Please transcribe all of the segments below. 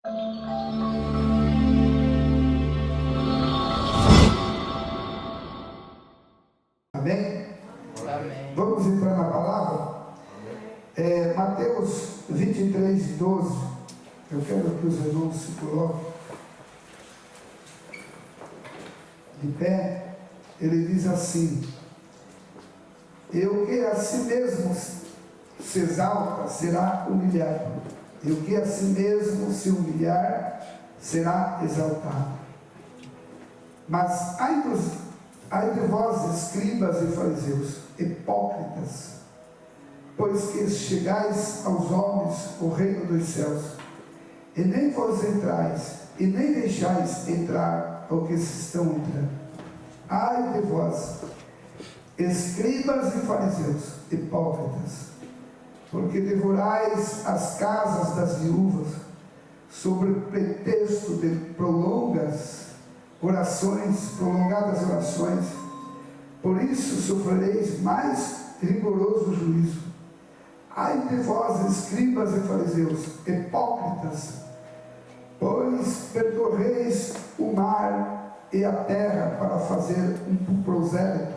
Amém? Amém. Vamos entrar na palavra? Mateus 23, 12. Eu quero que os irmãos se coloquem de pé. Ele diz assim: e o que a si mesmo se exalta será humilhado, e o que a si mesmo se humilhar será exaltado. Mas ai de vós, escribas e fariseus, hipócritas, pois que chegais aos homens o reino dos céus, e nem vos entrais, e nem deixais entrar o que se estão entrando. Ai de vós, escribas e fariseus, hipócritas, porque devorais as casas das viúvas, sob o pretexto de prolongadas orações. Por isso sofrereis mais rigoroso juízo. Ai de vós, escribas e fariseus, hipócritas, pois percorreis o mar e a terra para fazer um prosélito,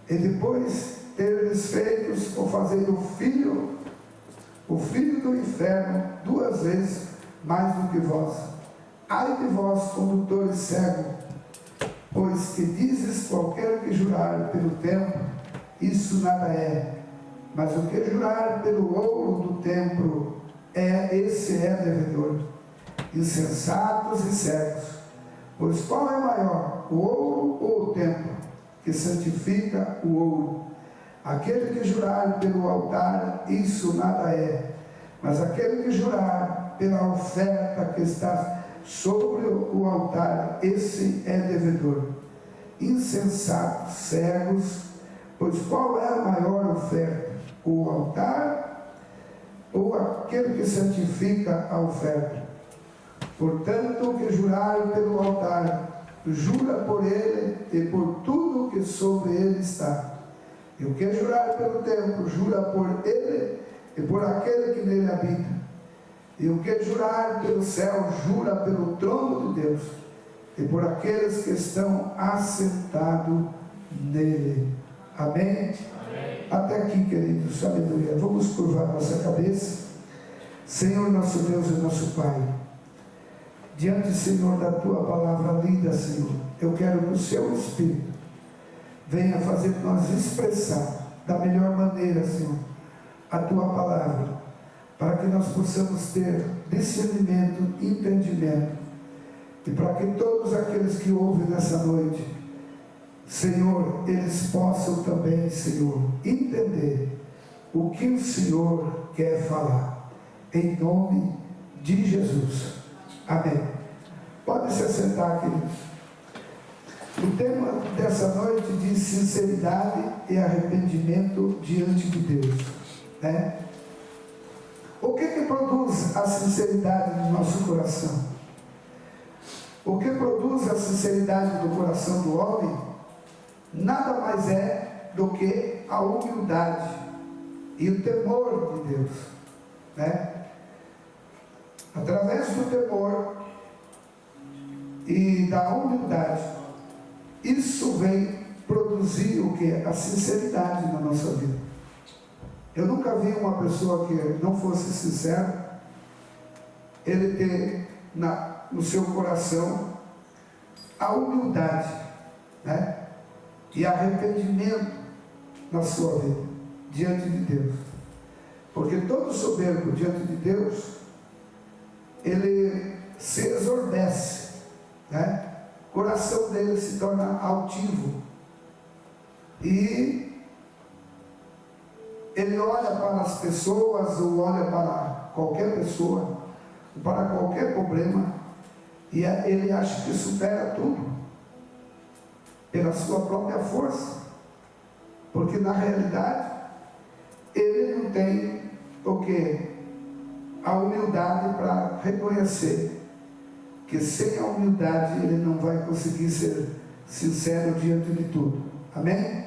e depois teres feitos ou fazer o filho do inferno 2 vezes mais do que vós. Ai de vós, condutores cegos, pois que dizes: qualquer que jurar pelo templo, isso nada é, mas o que jurar pelo ouro do templo, esse é devedor. Insensatos e cegos, pois qual é maior, o ouro ou o templo, que santifica o ouro? Aquele que jurar pelo altar, isso nada é, mas aquele que jurar pela oferta que está sobre o altar, esse é devedor. Insensatos, cegos, pois qual é a maior oferta, o altar ou aquele que santifica a oferta? Portanto, o que jurar pelo altar, jura por ele e por tudo que sobre ele está. E o que jurar pelo templo, jura por ele e por aquele que nele habita. E o que jurar pelo céu, jura pelo trono de Deus e por aqueles que estão assentados nele. Amém? Amém. Até aqui, queridos, aleluia. Vamos curvar nossa cabeça. Senhor, nosso Deus e nosso Pai, diante, Senhor, da Tua palavra lida, Senhor, eu quero que o Seu Espírito venha fazer nós expressar da melhor maneira, Senhor, a Tua palavra, para que nós possamos ter discernimento, entendimento, e para que todos aqueles que ouvem nessa noite, Senhor, eles possam também, Senhor, entender o que o Senhor quer falar, em nome de Jesus. Amém. Pode se assentar, queridos. O tema dessa noite diz sinceridade e arrependimento diante de Deus, né? O que produz a sinceridade no nosso coração? O que produz a sinceridade do coração do homem nada mais é do que a humildade e o temor de Deus, né? Através do temor e da humildade, isso vem produzir o que? A sinceridade na nossa vida. Eu nunca vi uma pessoa que não fosse sincera, ele ter no seu coração a humildade, né? E arrependimento na sua vida, diante de Deus. Porque todo soberbo diante de Deus, ele se exorbece, né? O coração dele se torna altivo, e ele olha para as pessoas, ou olha para qualquer pessoa, para qualquer problema, e ele acha que supera tudo pela sua própria força, porque na realidade ele não tem o que? A humildade para reconhecer que sem a humildade ele não vai conseguir ser sincero diante de tudo. Amém?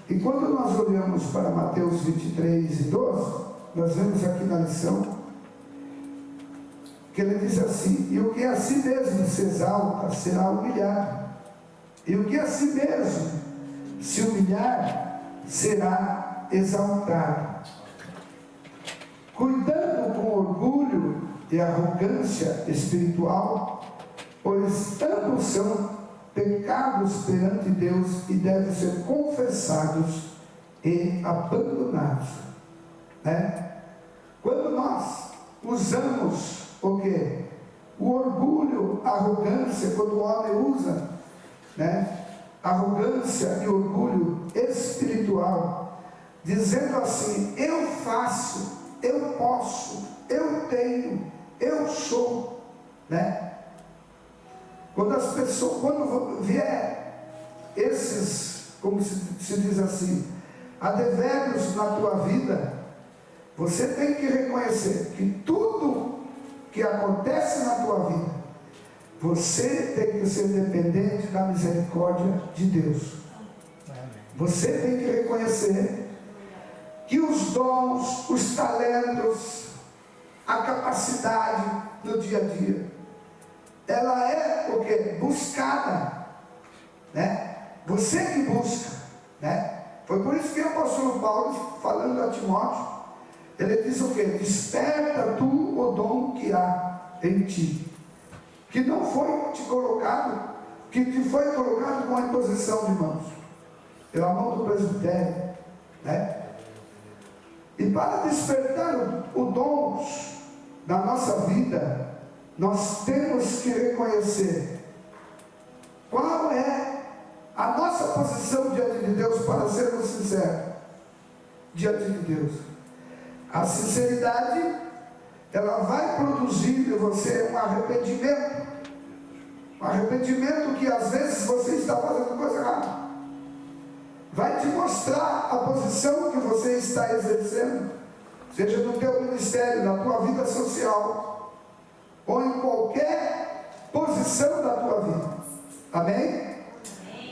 E quando nós olhamos para Mateus 23 e 12, nós vemos aqui na lição que ele diz assim: e o que a si mesmo se exalta será humilhado, e o que a si mesmo se humilhar será exaltado. Cuidando com orgulho e arrogância espiritual, pois ambos são pecados perante Deus e devem ser confessados e abandonados, né? Quando nós usamos o quê? O orgulho, a arrogância, quando o homem usa, né, arrogância e orgulho espiritual, dizendo assim: eu faço, eu posso, eu tenho, eu sou, né? Quando as pessoas, quando vier esses, como se diz assim, advérbios na tua vida, você tem que reconhecer que tudo que acontece na tua vida, você tem que ser dependente da misericórdia de Deus. Você tem que reconhecer que os dons, os talentos, a capacidade no dia a dia, ela é o que? Buscada, né? Você que busca, né? Foi por isso que o apóstolo Paulo, falando a Timóteo, ele diz o que? Desperta tu o dom que há em ti, que não foi te colocado, que te foi colocado com a imposição de mãos, pela mão do presbitério, né? E para despertar o dons da nossa vida, nós temos que reconhecer qual é a nossa posição diante de Deus, para sermos sinceros diante de Deus. A sinceridade, ela vai produzir em você um arrependimento que às vezes você está fazendo coisa errada. Vai te mostrar a posição que você está exercendo, seja no teu ministério, na tua vida social, ou em qualquer posição da tua vida. Amém? Amém.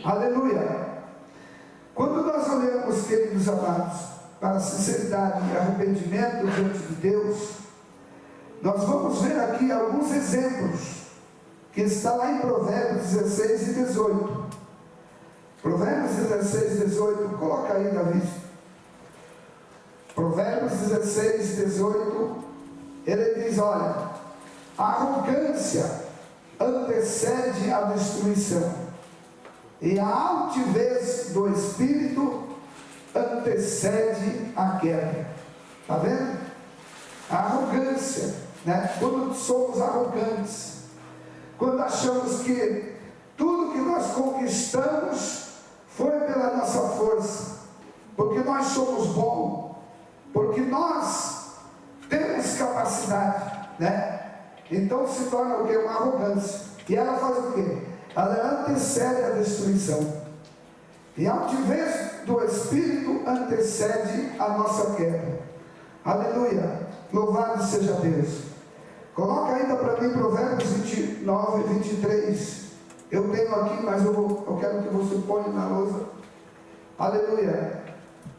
Aleluia. Quando nós olhamos, queridos amados, para a sinceridade e arrependimento diante de Deus, nós vamos ver aqui alguns exemplos, que está lá em Provérbios 16 e 18. Provérbios 16, 18, coloca aí, Davi. Provérbios 16, 18, ele diz: olha, a arrogância antecede a destruição, e a altivez do espírito antecede a queda. Está vendo? A arrogância, né? Quando somos arrogantes, quando achamos que tudo que nós conquistamos foi pela nossa força, porque nós somos bons, porque nós temos capacidade, né? Então se torna o que? Uma arrogância. E ela faz o que? Ela antecede a destruição, e a altivez do espírito antecede a nossa queda. Aleluia, louvado seja Deus. Coloca ainda para mim Provérbios 29 e 23. Eu tenho aqui, mas eu quero que você ponha na lousa. Aleluia.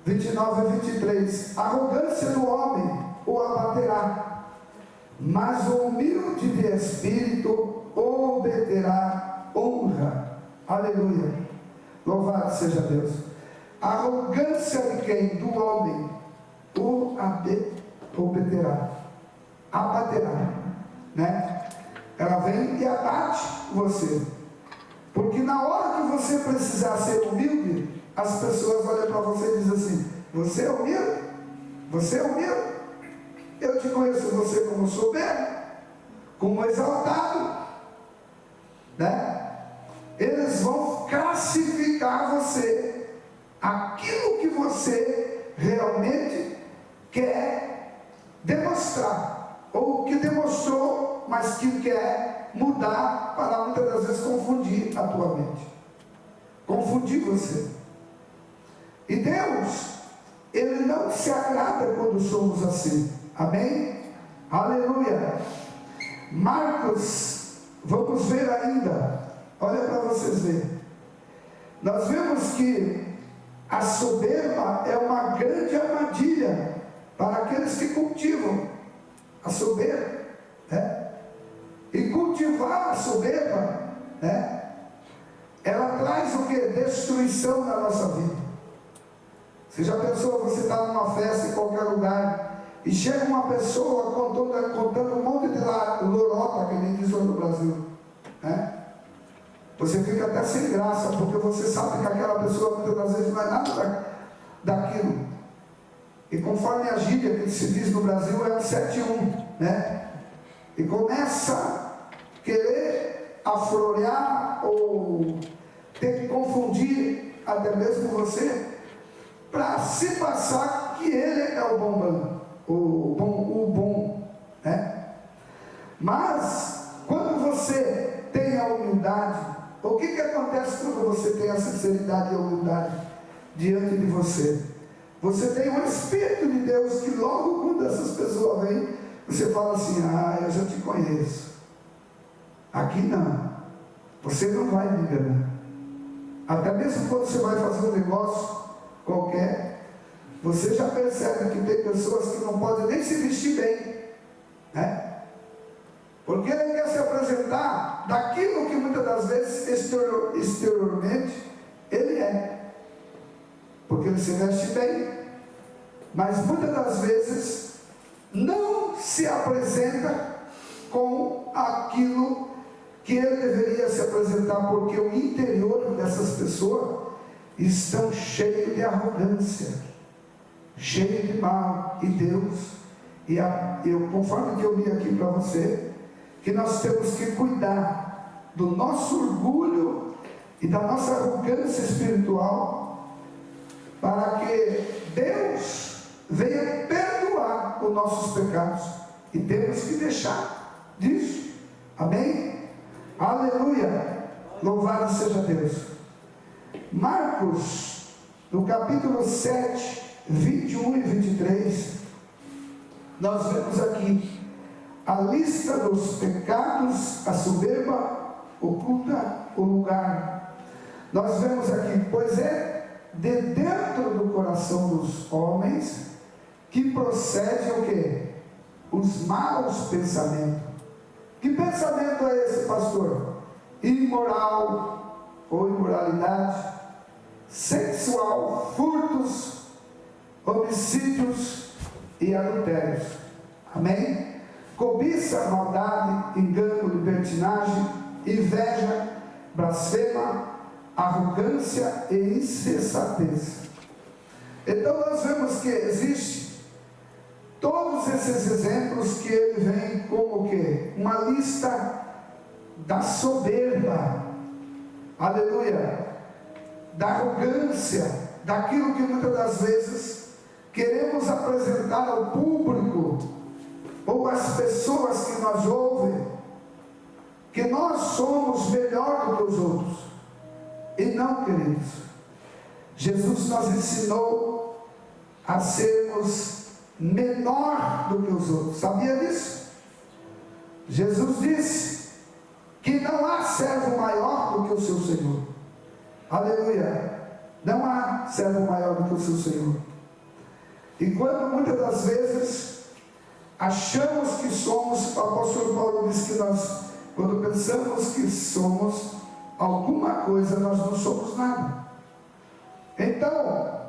29 e 23. A arrogância do homem o abaterá, mas o humilde de espírito obterá honra. Aleluia. Louvado seja Deus. A arrogância de quem? Do homem o obterá, abaterá, né? Ela vem e abate você, porque na hora que você precisar ser humilde, as pessoas olham para você e dizem assim: você é humilde? Você é humilde? Eu te conheço você como soberbo, como exaltado, né? Eles vão classificar você, aquilo que você realmente quer demonstrar, ou que demonstrou, mas que quer mudar, para muitas das vezes confundir a tua mente, confundir você. E Deus, Ele não se agrada quando somos assim. Amém? Aleluia. Marcos, vamos ver ainda, olha para vocês verem. Nós vemos que a soberba é uma grande armadilha para aqueles que cultivam a soberba, né? cultivar a soberba, né? Ela traz o que? Destruição na nossa vida. Você já pensou, você está numa festa em qualquer lugar e chega uma pessoa contando um monte de lorota, que nem diz lá no Brasil, né? Você fica até sem graça, porque você sabe que aquela pessoa muitas das vezes não é nada daquilo. E conforme a gíria que se diz no Brasil é um 7-1, né? E começa a querer aflorar ou ter que confundir até mesmo você, para se passar que ele é o bombão, o bom, né? Mas quando você tem a humildade, o que acontece quando você tem a sinceridade e a humildade diante de você? Você tem o Espírito de Deus que logo quando essas pessoas vêm, você fala assim: ah, eu já te conheço. Aqui não, você não vai me enganar. Até mesmo quando você vai fazer um negócio qualquer, você já percebe que tem pessoas que não podem nem se vestir bem, né? Porque ele quer se apresentar daquilo que muitas das vezes exteriormente ele é, porque ele se veste bem, mas muitas das vezes não se apresenta com aquilo que ele deveria se apresentar, porque o interior dessas pessoas estão cheios de arrogância, cheios de mal, e Deus, conforme que eu li aqui para você, que nós temos que cuidar do nosso orgulho e da nossa arrogância espiritual, para que Deus venha perdoar os nossos pecados, e temos que deixar disso, amém? Aleluia, louvado seja Deus. Marcos, no capítulo 7, 21 e 23, nós vemos aqui a lista dos pecados. A soberba oculta o lugar. Nós vemos aqui: pois é de dentro do coração dos homens que procede o quê? Os maus pensamentos. Que pensamento é esse, pastor? Imoral ou imoralidade, sexual, furtos, homicídios e adultérios. Amém? Cobiça, maldade, engano, libertinagem, inveja, blasfema, arrogância e insensatez. Então nós vemos que existe todos esses exemplos, que ele vem como o quê? Uma lista da soberba, aleluia, da arrogância, daquilo que muitas das vezes queremos apresentar ao público, ou às pessoas que nos ouvem, que nós somos melhor do que os outros. E não, queridos, Jesus nos ensinou a sermos menor do que os outros. Sabia disso? Jesus disse que não há servo maior do que o seu Senhor. Aleluia. Não há servo maior do que o seu Senhor. E quando muitas das vezes achamos que somos, o apóstolo Paulo diz que nós, quando pensamos que somos alguma coisa, nós não somos nada. Então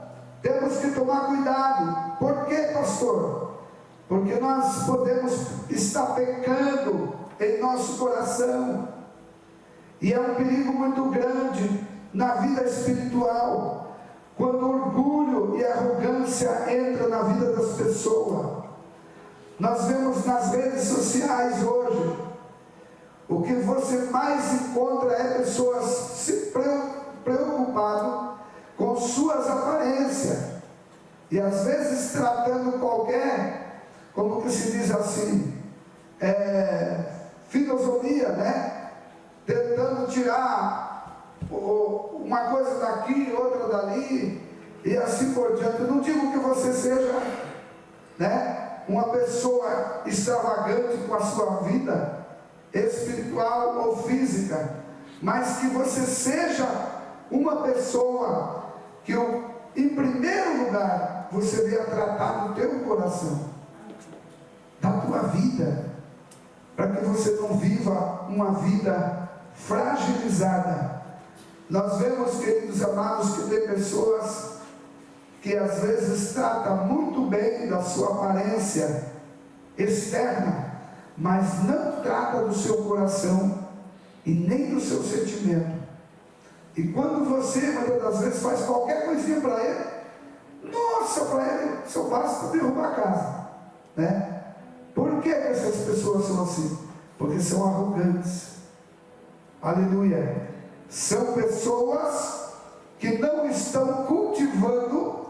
temos que tomar cuidado. Por quê, pastor? Porque nós podemos estar pecando em nosso coração, e é um perigo muito grande na vida espiritual, quando orgulho e arrogância entram na vida das pessoas. Nós vemos nas redes sociais hoje, o que você mais encontra é pessoas se preocupando com suas aparências, e às vezes tratando qualquer, como que se diz assim, filosofia, né? Tentando tirar uma coisa daqui, outra dali, e assim por diante. Eu não digo que você seja, né, uma pessoa extravagante com a sua vida espiritual ou física, mas que você seja uma pessoa que, em primeiro lugar, você venha tratar do teu coração, da tua vida, para que você não viva uma vida fragilizada. Nós vemos, queridos amados, que tem pessoas que às vezes tratam muito bem da sua aparência externa, mas não trata do seu coração e nem do seu sentimento. E quando você, muitas das vezes, faz qualquer coisinha para ele, nossa, para ele só basta derrubar a casa, né? Por que essas pessoas são assim? Porque são arrogantes. Aleluia. São pessoas que não estão cultivando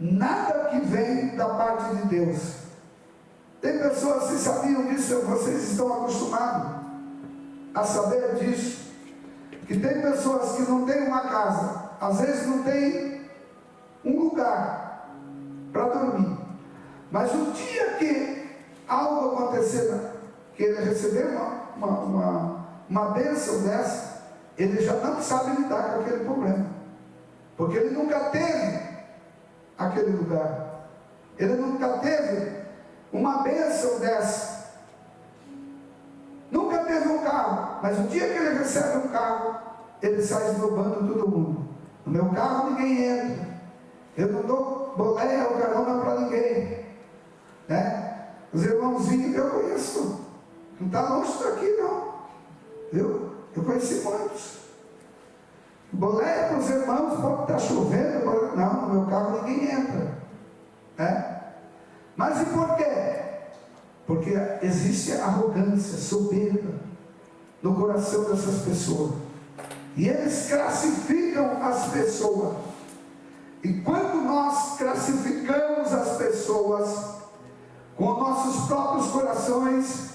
nada que vem da parte de Deus. Tem pessoas que sabiam disso, vocês estão acostumados a saber disso, que tem pessoas que não têm uma casa, às vezes não tem um lugar para dormir, mas o dia que algo acontecer, que ele receber uma bênção dessa, ele já não sabe lidar com aquele problema, porque ele nunca teve aquele lugar, ele nunca teve uma bênção dessa, nunca teve um carro, mas o dia que ele recebe um carro, ele sai esnobando todo mundo. No meu carro ninguém entra, eu não dou boleia ou carona para ninguém, né? Os irmãozinhos eu conheço, não está longe daqui não, eu conheci muitos. Boleia para os irmãos, pode estar chovendo, não, no meu carro ninguém entra, né? Mas e por quê? Porque existe arrogância, soberba no coração dessas pessoas, e eles classificam as pessoas. E quando nós classificamos as pessoas com nossos próprios corações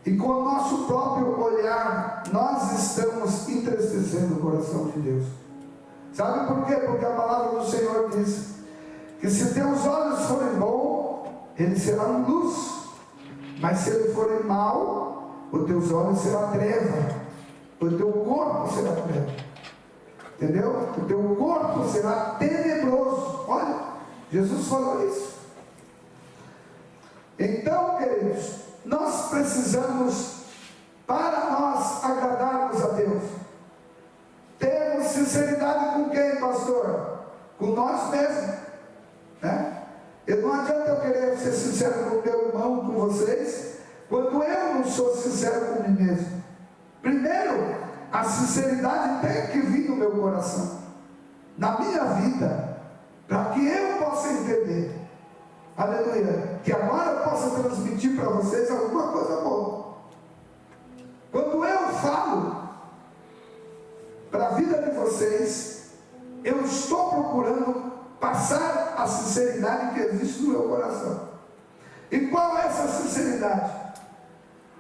e com o nosso próprio olhar, nós estamos entristecendo o coração de Deus. Sabe por quê? Porque a palavra do Senhor diz que se teus olhos forem bons, eles serão luz, mas se eles forem mal, os teus olhos serão treva, o teu corpo será treva, entendeu? O teu corpo será tenebroso. Olha, Jesus falou isso. Então, queridos, nós precisamos, para nós agradarmos a Deus, termos sinceridade com quem, pastor? Com nós mesmos, né? Não adianta eu querer ser sincero com o meu irmão, com vocês, quando eu não sou sincero com mim mesmo. Primeiro, a sinceridade tem que vir no meu coração, na minha vida, para que eu possa entender, aleluia, que agora eu possa transmitir para vocês alguma coisa boa. Quando eu falo para a vida de vocês, eu estou procurando passar a sinceridade que existe no meu coração. E qual é essa sinceridade?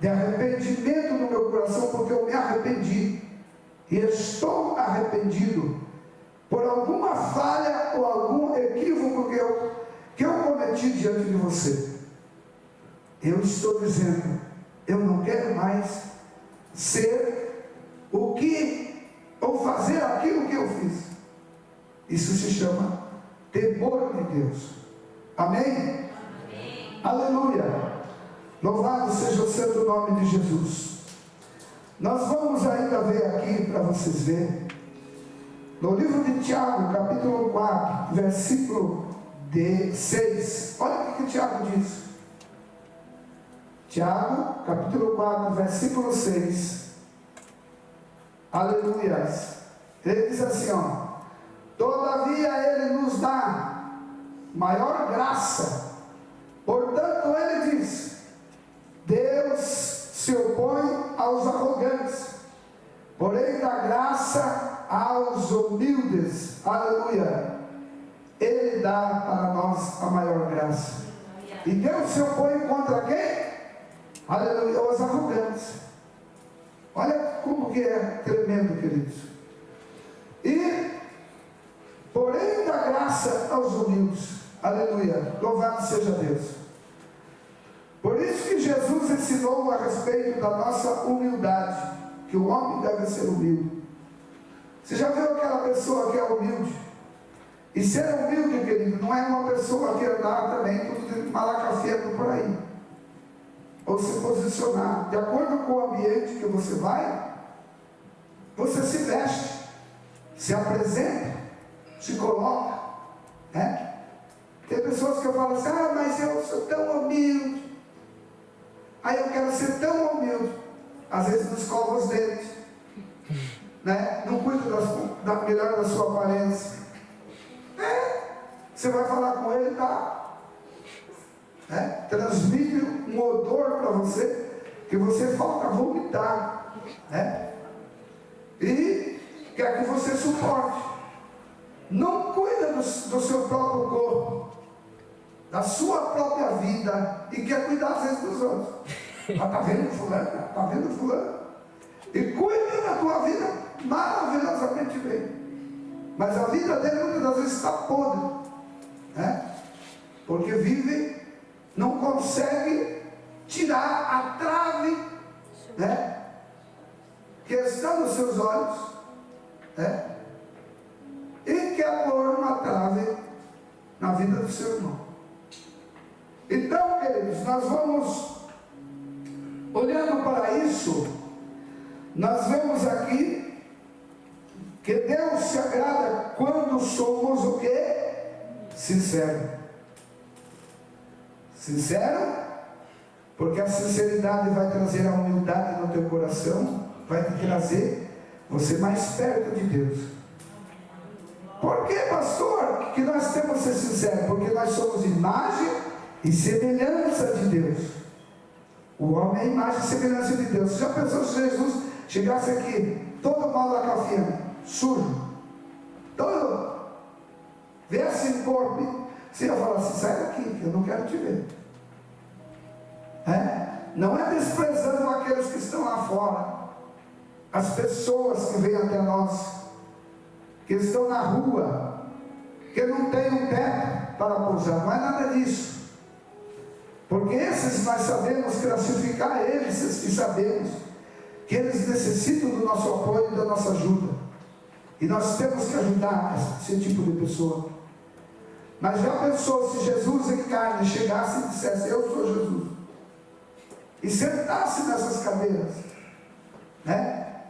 De arrependimento no meu coração, porque eu me arrependi e estou arrependido por alguma falha ou algum equívoco que eu cometi diante de você. Eu estou dizendo, eu não quero mais ser o que, ou fazer aquilo que eu fiz. Isso se chama temor de Deus. Amém? Amém. Aleluia. Louvado seja o santo nome de Jesus. Nós vamos ainda ver aqui, para vocês verem, no livro de Tiago, capítulo 4, versículo 6. Olha o que Tiago diz. Tiago, capítulo 4, versículo 6. Aleluia. Ele diz assim, ó: todavia ele nos dá maior graça. Portanto, ele diz: Deus se opõe aos arrogantes, porém dá graça aos humildes. Aleluia. Ele dá para nós a maior graça. E Deus se opõe contra quem? Aleluia, os arrogantes. Olha como que é tremendo, queridos. E porém dá graça aos humildes. Aleluia, louvado seja Deus. Por isso que Jesus ensinou a respeito da nossa humildade, que o homem deve ser humilde. Você já viu aquela pessoa que é humilde? E ser humilde, querido, não é uma pessoa que andar também tudo de malacafeto por aí. ou se posicionar. De acordo com o ambiente que você vai, você se veste, se apresenta, se coloca, né? Tem pessoas que eu falo assim, mas eu sou tão humilde, aí eu quero ser tão humilde, às vezes não escova os dentes, né? Não cuida melhor da sua aparência, você vai falar com ele, tá? Transmite um odor para você, que você falta vomitar, né? E quer que você suporte. Não cuida do seu próprio corpo, da sua própria vida, e quer cuidar às vezes dos outros. Está vendo fulano? Está vendo fulano? E cuida da tua vida maravilhosamente bem. Mas a vida dele muitas das vezes está podre, né? Porque vive, não consegue tirar a trave, né, que está nos seus olhos, né? E quer pôr uma trave na vida do seu irmão. Então, queridos, nós vamos olhando para isso, nós vemos aqui que Deus se agrada quando somos o quê? Sincero. Sincero, porque a sinceridade vai trazer a humildade no teu coração, vai te trazer você mais perto de Deus. Por que, pastor, que nós temos que ser sinceros? Porque nós somos imagem e semelhança de Deus. O homem é imagem e semelhança de Deus. Você já pensou se Jesus chegasse aqui todo mal da cafinha, sujo, todo, viesse em corpo, você ia falar assim, sai daqui, que eu não quero te ver. Não é desprezando aqueles que estão lá fora, as pessoas que vêm até nós, que estão na rua, que não tem um teto para pousar, não é nada disso. Porque esses nós sabemos classificar eles e sabemos que eles necessitam do nosso apoio e da nossa ajuda. E nós temos que ajudar esse tipo de pessoa. Mas já pensou se Jesus em carne chegasse e dissesse, eu sou Jesus, e sentasse nessas cadeiras, né?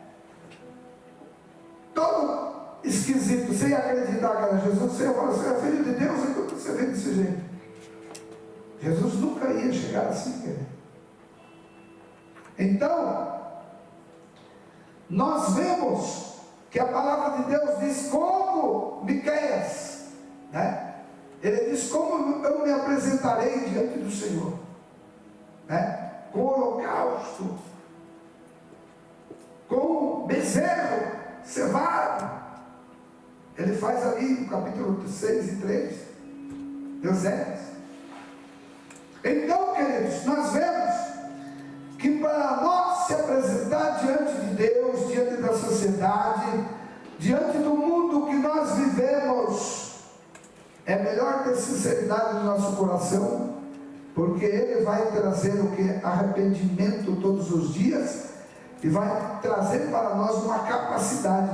Todo esquisito, sem acreditar que era Jesus, você ia falar, você é filho de Deus, então você vê desse jeito. Jesus nunca ia chegar assim, querido. Então, nós vemos que a palavra de Deus diz como Miqueias, né? Ele diz como eu me apresentarei diante do Senhor, né? Com holocausto, com bezerro cevado. Ele faz ali no capítulo 6 e 3, Eusébio. Então, queridos, nós vemos que para nós se apresentar diante de Deus, diante da sociedade, diante do mundo que nós vivemos, é melhor ter sinceridade no nosso coração, porque Ele vai trazer o que? Arrependimento todos os dias, e vai trazer para nós uma capacidade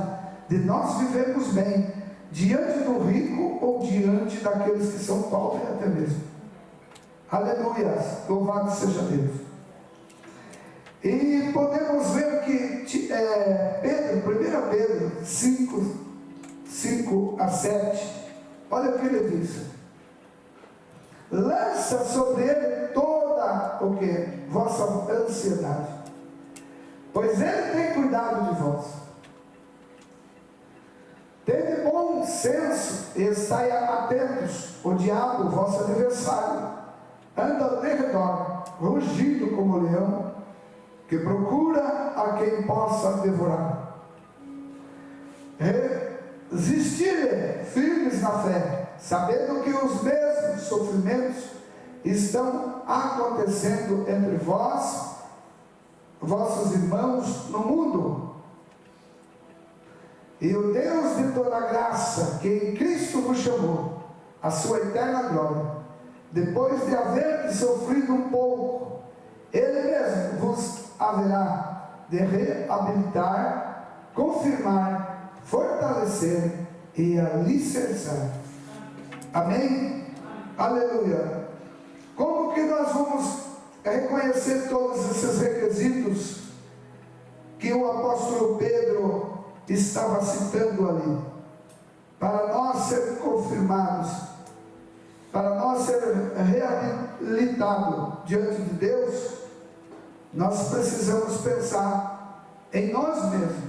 de nós vivermos bem, diante do rico ou diante daqueles que são pobres até mesmo. Aleluia, louvado seja Deus. E podemos ver que Pedro, 1 Pedro 5 a 7, olha o que ele diz: lança sobre ele toda o que? Vossa ansiedade, pois ele tem cuidado de vós. Tende bom senso e estai atentos. O diabo, vosso adversário, anda ao redor, rugindo como leão, que procura a quem possa devorar. Resistir-lhe firmes na fé, sabendo que os mesmos sofrimentos estão acontecendo entre vós, vossos irmãos no mundo. E o Deus de toda graça, que em Cristo vos chamou a sua eterna glória, depois de haver sofrido um pouco, Ele mesmo vos haverá de reabilitar, confirmar, fortalecer e alicerçar. Amém? Aleluia. Como que nós vamos reconhecer todos esses requisitos que o apóstolo Pedro estava citando ali, para nós sermos confirmados, para nós ser reabilitados diante de Deus, nós precisamos pensar em nós mesmos,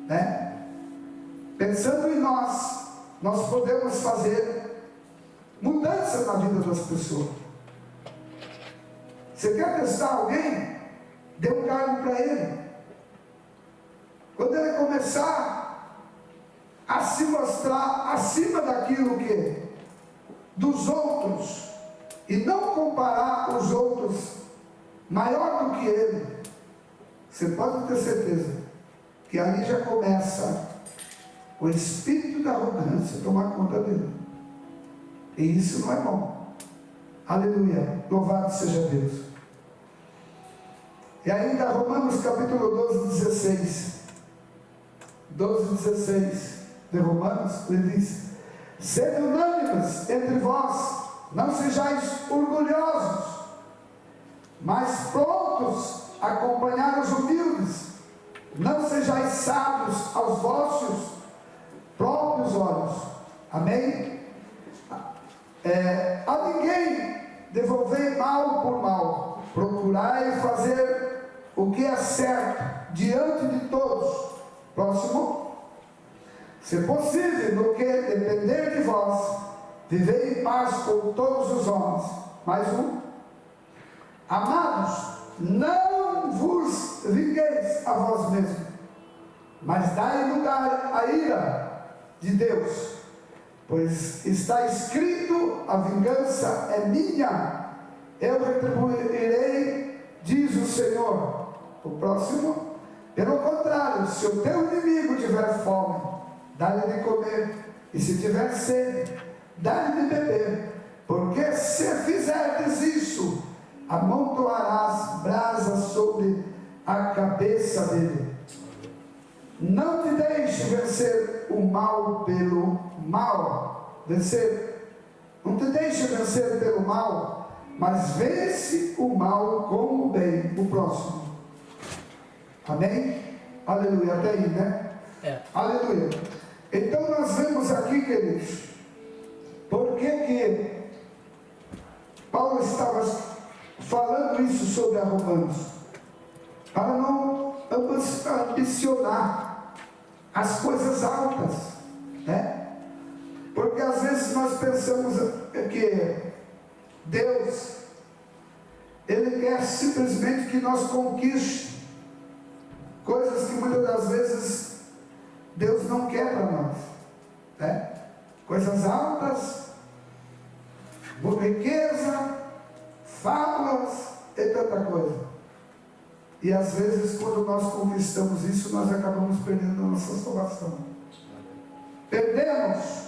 né? Pensando em nós, nós podemos fazer mudança na vida das pessoas. Você quer testar alguém? Dê um cargo para ele. Quando ele começar a se mostrar acima daquilo que dos outros, e não comparar os outros maior do que ele, você pode ter certeza que ali já começa o espírito da arrogância a tomar conta dele. E isso não é bom. Aleluia, louvado seja Deus. E ainda Romanos capítulo 12, 16 de Romanos, ele diz: sede unânimes entre vós, não sejais orgulhosos, mas prontos a acompanhar os humildes, não sejais sábios aos vossos próprios olhos. Amém? A ninguém devolvei mal por mal, procurai fazer o que é certo diante de todos. Próximo. Se possível, no que depender de vós, vivei em paz com todos os homens. Mais um. Amados, não vos vingueis a vós mesmos, mas dai lugar à ira de Deus, pois está escrito: a vingança é minha, eu retribuirei, diz o Senhor. O próximo. Pelo contrário, se o teu inimigo tiver fome, dá-lhe de comer, e se tiver sede, dá-lhe de beber, porque se fizerdes isso, amontoarás brasas sobre a cabeça dele. Não te deixe vencer o mal pelo mal. Não te deixe vencer pelo mal, mas vence o mal com o bem. O próximo. Amém? Aleluia. Até aí, né? Aleluia. Então nós vemos aqui, queridos, por que Paulo estava falando isso sobre arrogantes? Para não ambicionar as coisas altas, né? Porque às vezes nós pensamos que Deus, Ele quer simplesmente que nós conquistemos coisas que muitas das vezes Deus não quer para nós, né? Coisas altas, riqueza, fábulas e tanta coisa. E às vezes, quando nós conquistamos isso, nós acabamos perdendo a nossa salvação. Perdemos.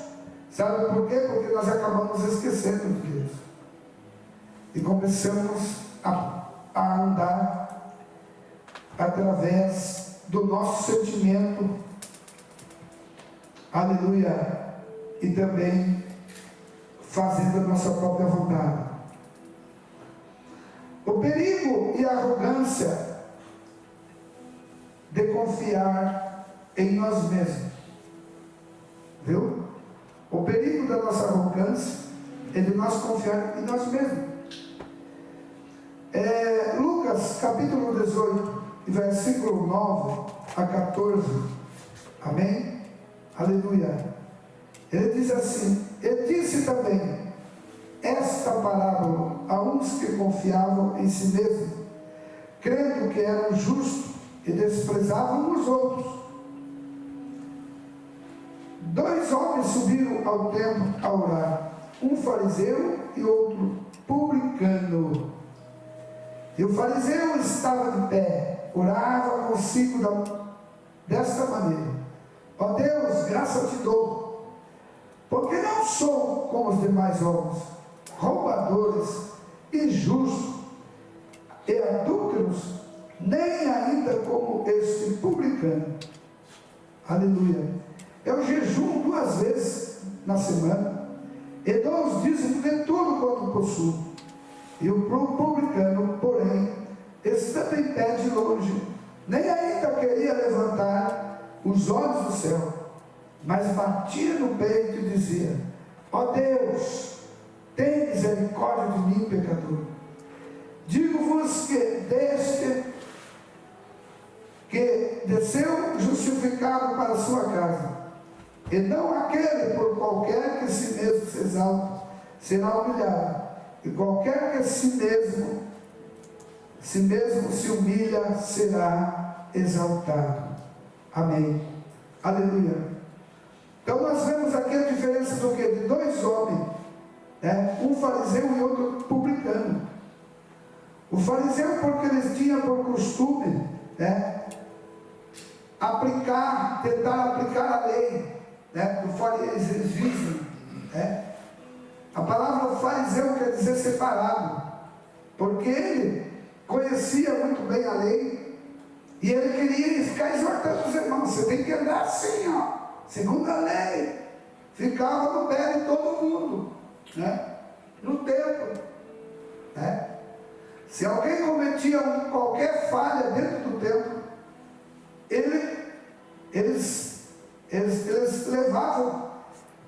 Sabe por quê? Porque nós acabamos esquecendo de Deus. E começamos a andar através do nosso sentimento. Aleluia. E também fazendo a nossa própria vontade. O perigo e a arrogância de confiar em nós mesmos. Viu? O perigo da nossa arrogância é de nós confiar em nós mesmos. Lucas capítulo 18, versículo 9 a 14. Amém? Aleluia. Ele diz assim: ele disse também esta parábola a uns que confiavam em si mesmos, crendo que eram justos e desprezavam os outros. Dois homens subiram ao templo a orar, um fariseu e outro publicano. E o fariseu estava de pé, orava consigo desta maneira: ó Deus, graça te dou, porque não sou como os demais homens, roubadores, injustos e adúlteros, nem ainda como este publicano. Aleluia. Eu jejuo 2 vezes na semana e dou os dízimos de tudo quanto possuo. E o publicano, porém, estando em pé de longe, nem ainda queria levantar os olhos do céu, mas batia no peito e dizia: ó Deus, tem misericórdia de mim, pecador. Digo-vos que deste que desceu justificado para a sua casa, e não aquele por qualquer que si mesmo se exalta, será humilhado, e qualquer que si mesmo se humilha, será exaltado. Amém. Aleluia. Então nós vemos aqui a diferença do que? De dois homens, um fariseu e outro publicano. O fariseu, porque eles tinham por costume tentar aplicar a lei do fariseísmo. A palavra fariseu quer dizer separado, porque ele conhecia muito bem a lei e ele queria ficar exortando os irmãos: você tem que andar assim, segundo a lei. Ficava no pé de todo mundo, no templo. Se alguém cometia qualquer falha dentro do templo, eles levavam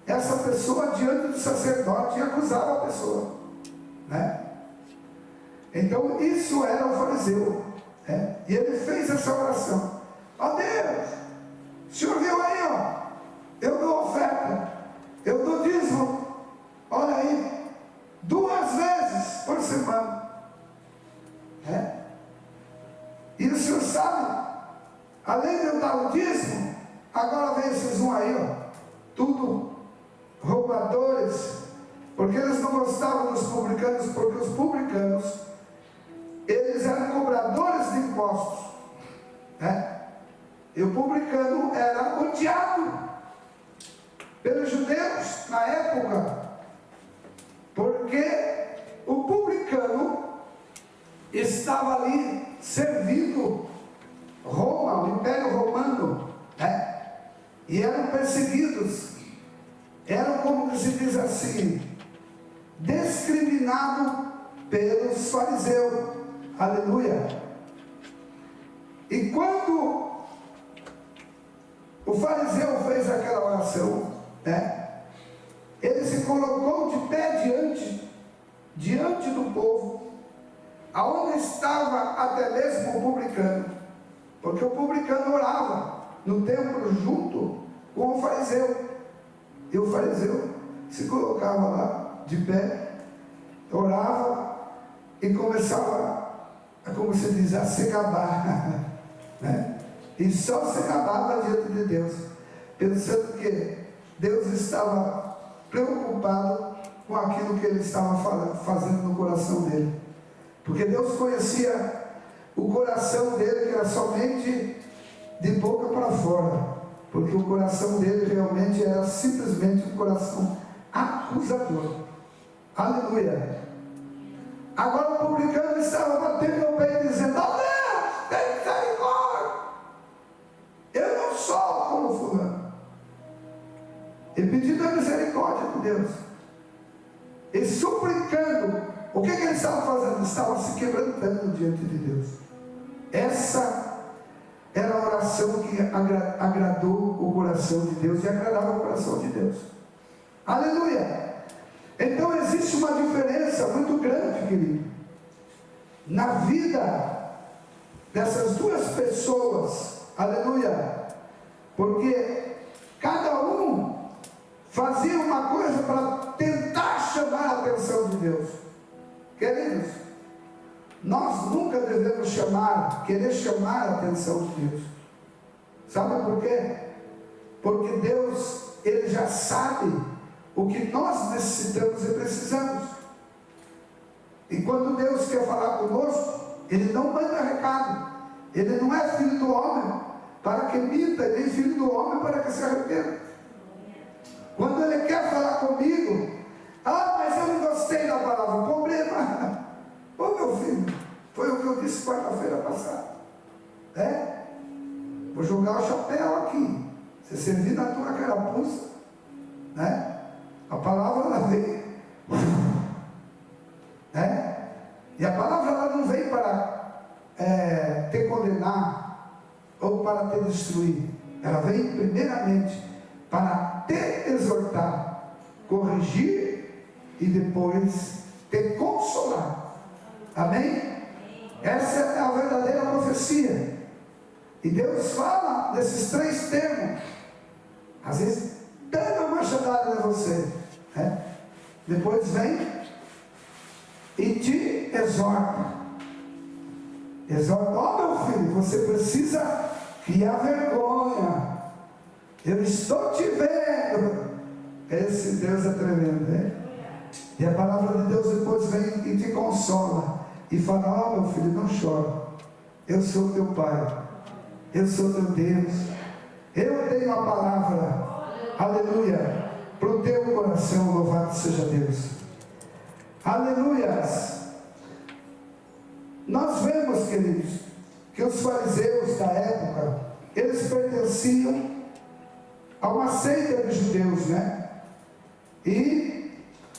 essa pessoa diante do sacerdote e acusavam a pessoa. Então isso era o fariseu. E ele fez essa oração: ó Deus, o Senhor viu aí, eu dou oferta, eu dou dízimo, olha aí, 2 vezes por semana. E o Senhor sabe, além de eu dar o dízimo, agora vem esses aí, tudo roubadores, porque eles não gostavam dos publicanos, porque os publicanos, eles eram cobradores de impostos, e o publicano era odiado pelos judeus na época, porque o publicano estava ali servindo Roma, o Império Romano, e eram perseguidos, eram, como que se diz assim, discriminados pelos fariseus. Aleluia. E quando o fariseu fez aquela oração, ele se colocou de pé diante do povo, aonde estava até mesmo o publicano, porque o publicano orava no templo junto com o fariseu, e o fariseu se colocava lá de pé, orava e começava, como se diz, a se gabar, e só se gabava diante de Deus, pensando que Deus estava preocupado com aquilo que ele estava fazendo no coração dele, porque Deus conhecia o coração dele, que era somente de boca para fora, porque o coração dele realmente era simplesmente um coração acusador. Aleluia. Agora o publicano estava batendo no peito dizendo: ó Deus, tem misericórdia, eu não sou como fulano, e pedindo a misericórdia de Deus, e suplicando. O que ele estava fazendo? Estava se quebrantando diante de Deus. Essa era a oração que agradou o coração de Deus e agradava o coração de Deus. Aleluia. Então existe uma diferença muito grande, querido, na vida dessas duas pessoas. Aleluia. Porque cada um fazia uma coisa para tentar chamar a atenção de Deus. Queridos, nós nunca devemos querer chamar a atenção de Deus. Sabe por quê? Porque Deus, Ele já sabe o que nós necessitamos e precisamos. E quando Deus quer falar conosco, Ele não manda recado. Ele não é filho do homem para que minta, nem filho do homem para que se arrependa. Quando Ele quer falar comigo: mas eu não gostei da palavra. Problema. Meu filho, foi o que eu disse quarta-feira passada. Vou jogar o chapéu aqui. Você servir na tua carapuça, A palavra ela veio. ou para te destruir. Ela vem primeiramente para te exortar, corrigir e depois te consolar. Amém? Essa é a verdadeira profecia. E Deus fala desses três termos. Às vezes, dando uma machadada em você, né? Depois vem e te exorta. Exorta: ó, meu filho, você precisa criar vergonha. Eu estou te vendo. Esse Deus é tremendo, né? E a palavra de Deus depois vem e te consola e fala: ó, meu filho, não chora. Eu sou teu pai. Eu sou teu Deus. Eu tenho a palavra, aleluia, para o teu coração. Louvado seja Deus. Aleluias. Nós vemos, queridos, que os fariseus da época, eles pertenciam a uma seita de judeus, né? E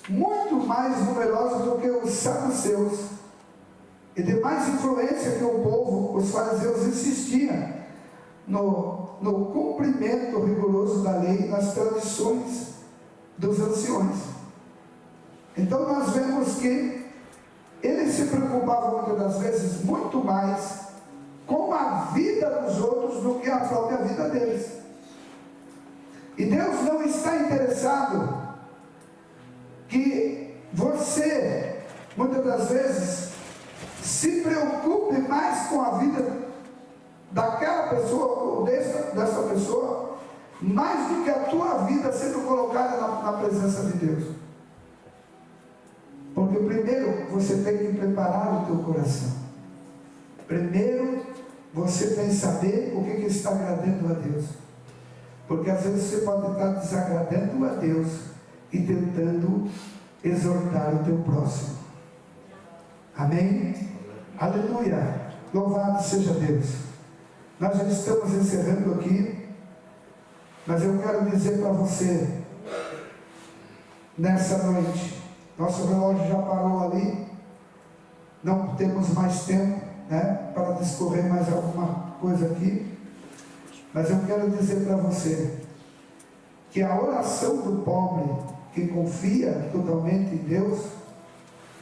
muito mais numerosos do que os saduceus, e de mais influência que o povo. Os fariseus insistiam no cumprimento rigoroso da lei, nas tradições dos anciões. Então nós vemos que eles se preocupavam muitas das vezes muito mais com a vida dos outros do que a própria vida deles. E Deus não está interessado que você, muitas das vezes, se preocupe mais com a vida daquela pessoa ou dessa pessoa, mais do que a tua vida sendo colocada na presença de Deus. Porque primeiro você tem que preparar o teu coração. Primeiro você tem que saber o que está agradando a Deus. Porque às vezes você pode estar desagradando a Deus e tentando exortar o teu próximo. Amém? Aleluia! Louvado seja Deus. Nós já estamos encerrando aqui, mas eu quero dizer para você, nessa noite, nosso relógio já parou ali, não temos mais tempo, né, para discorrer mais alguma coisa aqui, mas eu quero dizer para você, que a oração do pobre, que confia totalmente em Deus,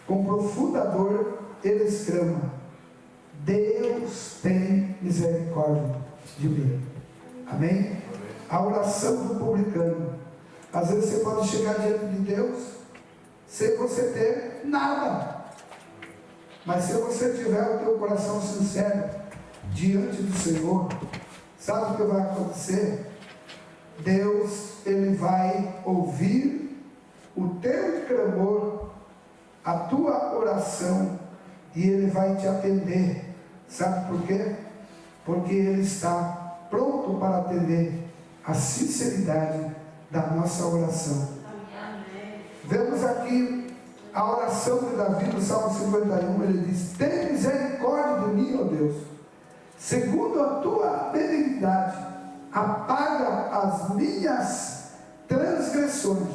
com profunda dor, ele exclama: Deus tem misericórdia de mim. Amém? A oração do publicano. Às vezes você pode chegar diante de Deus sem você ter nada, mas se você tiver o teu coração sincero diante do Senhor, sabe o que vai acontecer? Deus, ele vai ouvir o teu clamor, a tua oração, e ele vai te atender. Sabe por quê? Porque ele está pronto para atender a sinceridade da nossa oração. Vemos aqui a oração de Davi no Salmo 51. Ele diz: tem misericórdia de mim, ó Deus, segundo a tua benignidade, apaga as minhas transgressões,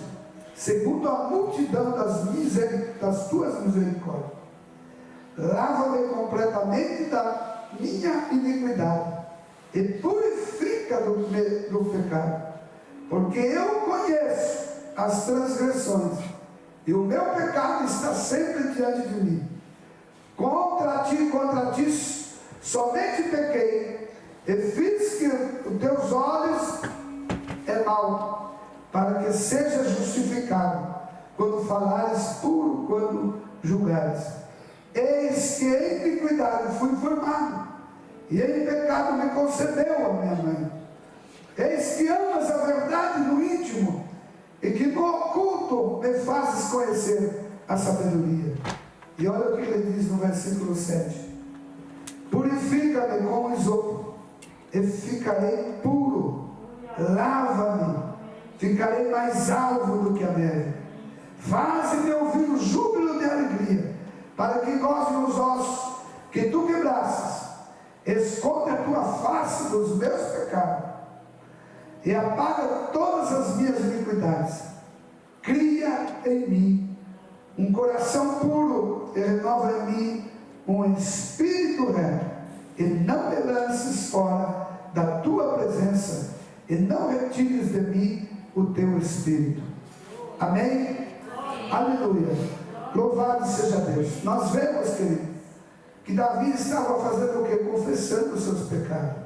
segundo a multidão das tuas misericórdias. Lava-me completamente da minha iniquidade e purifica do pecado, porque eu conheço as transgressões e o meu pecado está sempre diante de mim. Contra ti somente pequei e fiz que os teus olhos é mal, para que seja justificado quando falares, puro quando julgares. Eis que em iniquidade fui formado, e em pecado me concebeu a minha mãe. Eis que amas a verdade no íntimo, e que no oculto me fazes conhecer a sabedoria. E olha o que ele diz no versículo 7: purifica-me com isopo, e ficarei puro. Lava-me, ficarei mais alvo do que a neve. Faze-me ouvir o júbilo de alegria, para que gozem os ossos que tu quebrastes. Esconde a tua face dos meus pecados, e apaga todas as minhas iniquidades. Cria em mim um coração puro, e renova em mim um espírito reto, e não me lances fora Amém? Aleluia. Louvado seja Deus. Nós vemos, querido, que Davi estava fazendo o quê? Confessando os seus pecados.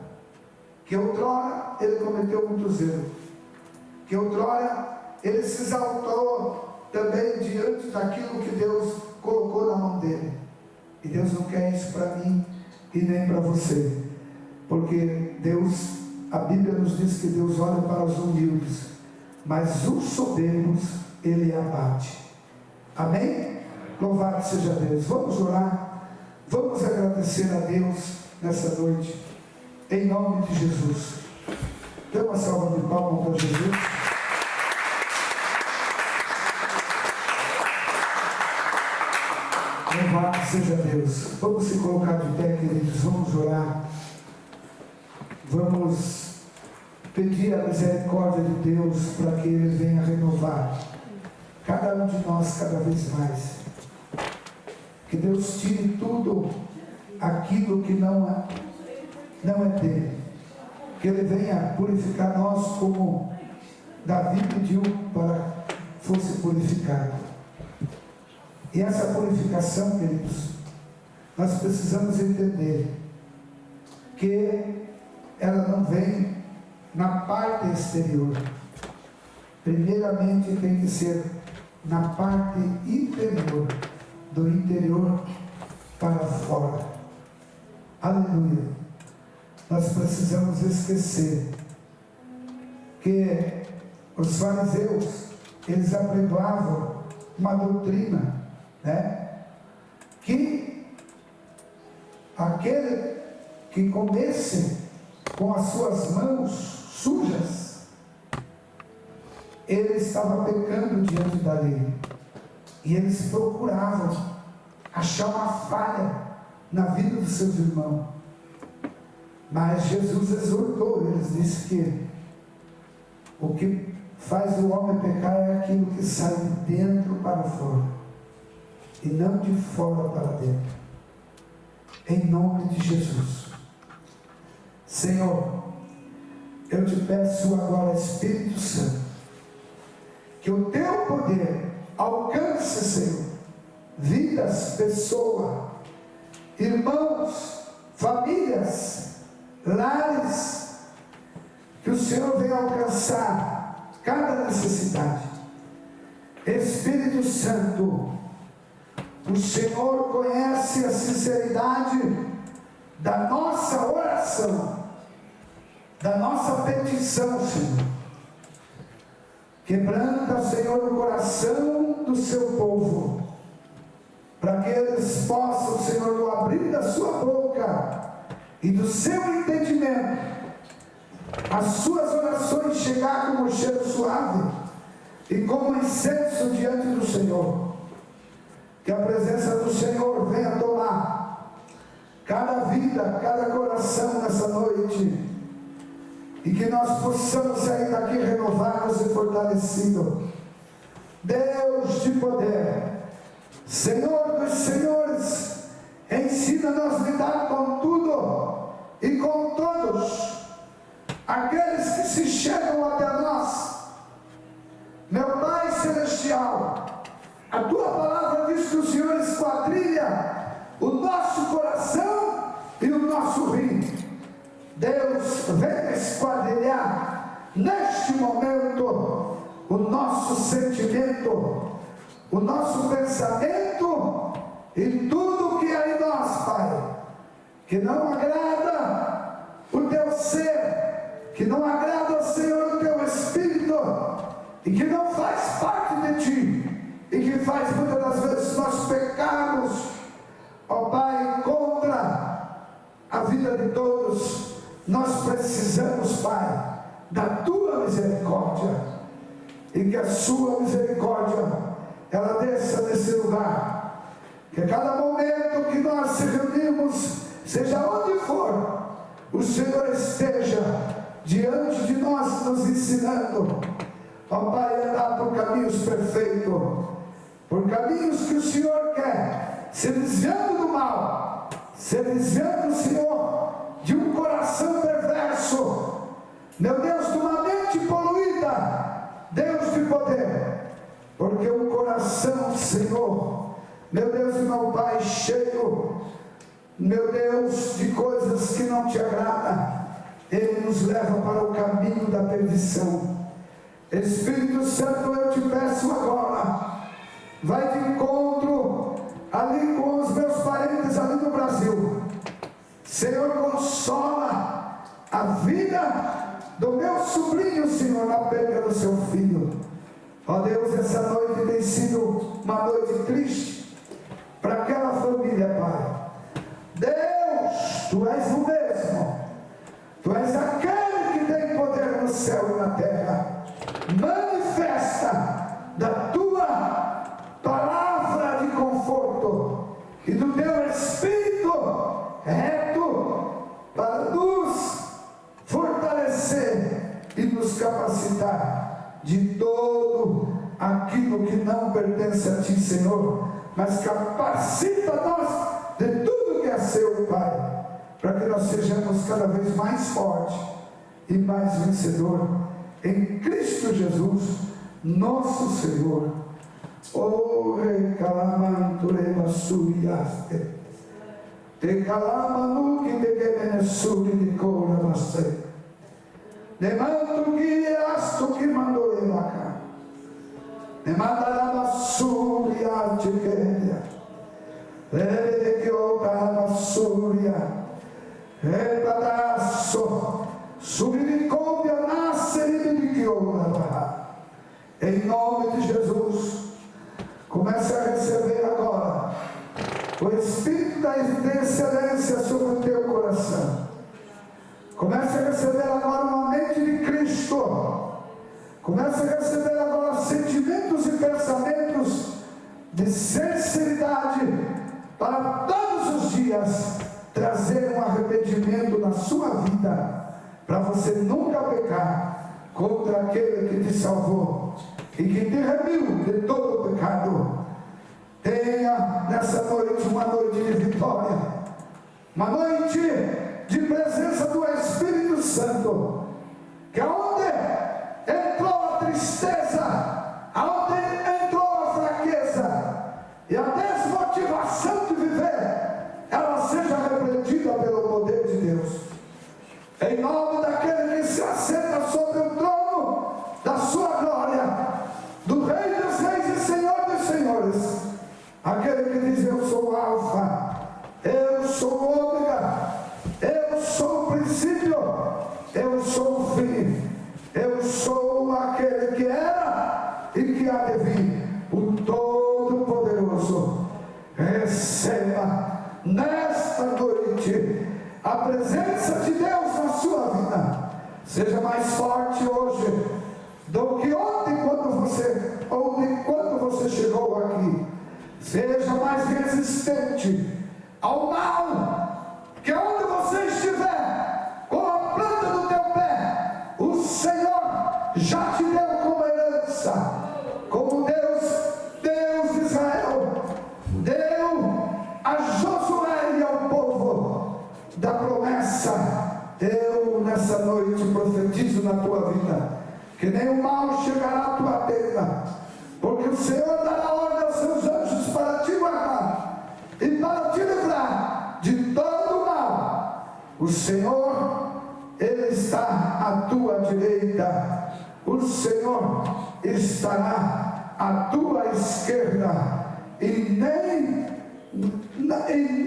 Que outrora ele cometeu muitos erros. Que outrora ele se exaltou também diante daquilo que Deus colocou na mão dele. E Deus não quer isso para mim e nem para você. Porque Deus, a Bíblia nos diz que Deus olha para os humildes, mas os soberbos Ele abate. Amém? Louvado seja Deus. Vamos orar, vamos agradecer a Deus nessa noite, em nome de Jesus. Dê uma salva de palmas para Jesus. Louvado seja Deus. Vamos se colocar de pé, queridos, vamos orar. Vamos pedir a misericórdia de Deus para que Ele venha renovar cada um de nós cada vez mais. Que Deus tire tudo aquilo que não é dele. Que Ele venha purificar nós como Davi pediu para que fosse purificado. E essa purificação, queridos, nós precisamos entender que ela não vem na parte exterior. Primeiramente tem que ser na parte interior, do interior para fora. Aleluia. Nós precisamos esquecer que os fariseus, eles apregoavam uma doutrina, que aquele que comesse com as suas mãos sujas, ele estava pecando diante da lei. E eles procuravam achar uma falha na vida dos seus irmãos. Mas Jesus exortou eles, disse que o que faz o homem pecar é aquilo que sai de dentro para fora, e não de fora para dentro. Em nome de Jesus. Senhor, eu te peço agora, Espírito Santo, que o teu poder alcance, Senhor, vidas, pessoas, irmãos, famílias, lares, que o Senhor venha alcançar cada necessidade. Espírito Santo, o Senhor conhece a sinceridade da nossa oração, da nossa petição, Senhor. Quebranta, Senhor, o coração do seu povo, para que eles possam, Senhor, no abrir da sua boca e do seu entendimento, as suas orações chegar como cheiro suave e como incenso diante do Senhor. Que a presença do Senhor venha tomar cada vida, cada coração nessa noite, e que nós possamos sair daqui renovados e fortalecidos. Deus de poder, Senhor dos senhores, ensina-nos a lidar com tudo e com todos aqueles que se chegam até nós. Meu Pai Celestial, a Tua palavra diz que o Senhor esquadrilha o nosso coração e o nosso rim. Deus, vem esquadrilhar neste momento o nosso sentimento, o nosso pensamento e tudo que há em nós, Pai, que não agrada o Teu ser, que não agrada, Senhor, o Teu Espírito, e que não faz parte de Ti, e que faz muitas das vezes nós pecarmos, ó Pai, contra a vida de todos. Nós precisamos, Pai, da Tua misericórdia, e que a Sua misericórdia, ela desça nesse lugar, que a cada momento que nós se reunimos, seja onde for, o Senhor esteja diante de nós, nos ensinando, ó Pai, andar por caminhos perfeitos, por caminhos que o Senhor quer, se desviando do mal, se desviando, Senhor, de um coração perverso, meu Deus, de uma mente poluída. Deus de poder, porque o coração, Senhor, meu Deus e meu Pai, cheio, meu Deus, de coisas que não te agradam, ele nos leva para o caminho da perdição. Espírito Santo, eu te peço agora, vai de encontro ali com os meus parentes ali no Brasil. Senhor, consola a vida do meu sobrinho, Senhor, na perda do seu filho. Ó Deus, essa noite tem sido uma noite triste para aquela família, Pai. Deus, Tu és o mesmo. Tu és aquele que tem poder no céu e na terra. Manifesta da Tua palavra de conforto e do Teu Espírito reto para nos fortalecer e nos capacitar de todo aquilo que não pertence a Ti, Senhor, mas capacita-nos de tudo que é seu, Pai, para que nós sejamos cada vez mais fortes e mais vencedor em Cristo Jesus, nosso Senhor. O recalamantureba suriaste, te calamanu que te gemenesuri de cora você, de manto que asto que mandou ele cá, de mandará suria te queria, leve de que outra suria. Repadaço, subiricópia nasce e de em nome de Jesus, comece a receber agora o Espírito da excelência sobre o teu coração. Comece a receber agora uma mente de Cristo. Comece a receber agora sentimentos e pensamentos de sinceridade para todos os dias trazer um arrependimento na sua vida, para você nunca pecar contra aquele que te salvou e que te remiu de todo o pecado. Tenha nessa noite uma noite de vitória, uma noite de presença do Espírito Santo, que aonde entrou a tristeza, aonde entrou a fraqueza e a desmotivação de viver, ela seja repreendida pelo poder de Deus, em nome daquele que se assenta sobre o trono da sua glória, do Rei dos Reis e Senhor dos Senhores, aquele que diz: eu sou o Alfa, eu sou o Ômega, eu sou o princípio, eu sou o fim, eu sou aquele que era e que há de vir, o Todo-Poderoso. Receba nesta noite a presença de Deus na sua vida. Seja mais forte hoje do que ontem quando você chegou aqui. Seja mais resistente ao mal, que onde você estiver com a planta do teu pé, o Senhor já te deu como herança, como Deus de Israel deu a Josué e ao povo da promessa. Eu nessa noite profetizo na tua vida que nenhum mal chegará à tua tenda, porque o Senhor dará ordem aos seus anjos para te guardar e para te livrar de todo o mal. O Senhor, Ele está à tua direita, o Senhor estará à tua esquerda, e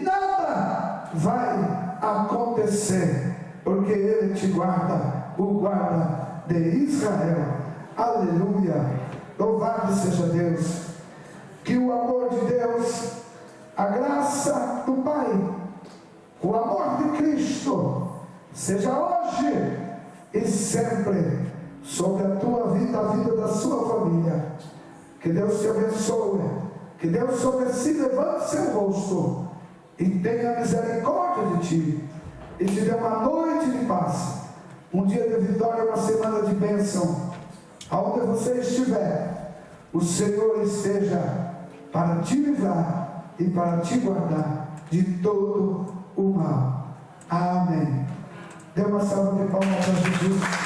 nada vai acontecer, porque Ele te guarda, o guarda de Israel. Aleluia, louvado seja Deus. Que o amor de Deus, a graça do Pai, o amor de Cristo seja hoje e sempre sobre a tua vida, a vida da sua família. Que Deus te abençoe, que Deus sobre si levante seu rosto e tenha misericórdia de ti, e te dê uma noite de paz, um dia de vitória, uma semana de bênção. Aonde você estiver, o Senhor esteja para te livrar e para te guardar de todo o mal. Amém. Dê uma salva de palmas para Jesus.